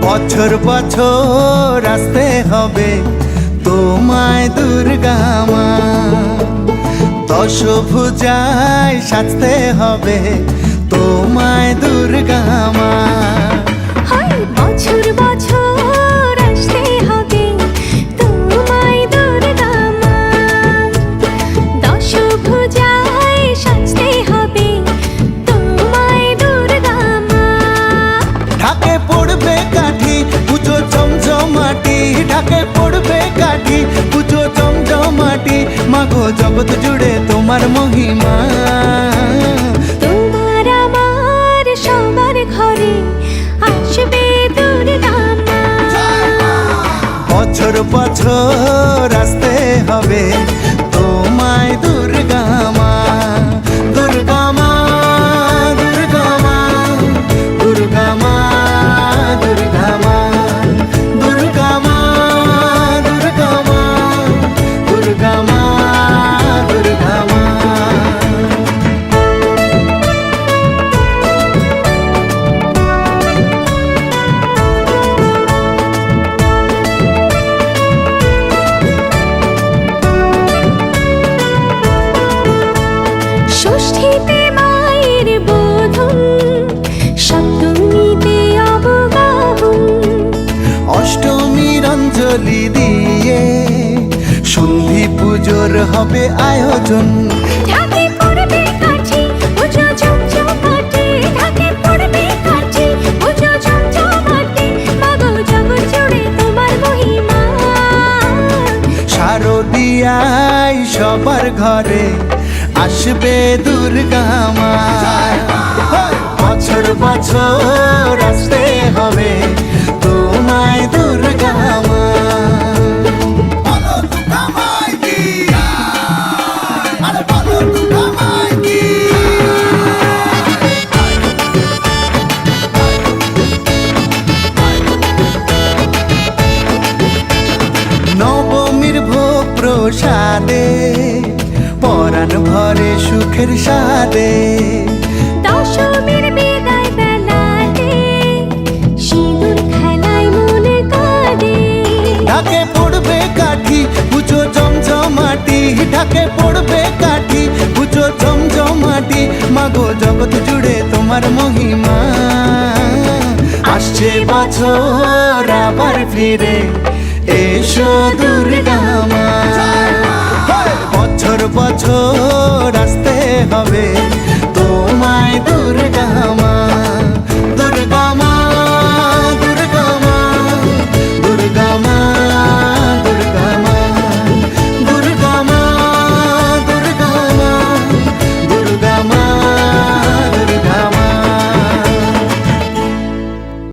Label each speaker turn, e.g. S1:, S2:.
S1: বছর বছর আসতে হবে তোমায় দুর্গা মা, দশভুজায় সাজতে হবে তোমায় দুর্গা মা।
S2: বছর বছর আসতে হবে তোমায় দুর্গা মা, দশভুজায় সাজতে হবে তোমায় দুর্গা মা।
S1: ঢাকে পড়বে কাঠি পুজো জমজমাটি, ঢাকে পড়বে কাঠি পুজো জমজমাটি, মাগো জগৎ জুড়ে তোমার মহিমা।
S2: তোমার আমার সবার ঘরে আসবে দুর্গা মা,
S1: বছর বছর আসতে হবে তোমায় দুর্গা মা। দুর্গা মা, দুর্গা মা, দুর্গা মা, দুর্গা মা, দুর্গা মা, দুর্গা মা, দুর্গা মা, দুর্গা মা।
S2: ষষ্ঠীতে মায়ের বোধন, সপ্তমীতে অবগাহন,
S1: অষ্টমীর অঞ্জলি দিয়ে সন্ধি পুজোর হবে আয়োজন।
S2: ঢাকে পড়বে কাঠি পুজো জমজমাটি, ঢাকে পড়বে কাঠি পুজো জমজমাটি, মাগো জগৎ জুড়ে তোমার মহিমা।
S1: শারদিয়ায় সবার ঘরে আসবে দুর্গা মা, বছর বছর আসতে হবে তোমায় দুর্গা মা। নবমীর ভোগ প্রসাদে পরাণ ভরে সুখের সাদে,
S2: দশমীর বিদায় বেলাতে সিঁদুর খেলায় মনে কাঁদে।
S1: ঢাকে পড়বে কাঠি পুজো জমজমাটি, ঢাকে পড়বে কাঠি পুজো জমজমাটি, মাগো জগৎ জুড়ে তোমার মহিমা। আসছে বছর আবার ফিরে এসো দুর্গা মা, বছর বছর আসতে হবে তোমায় দুর্গা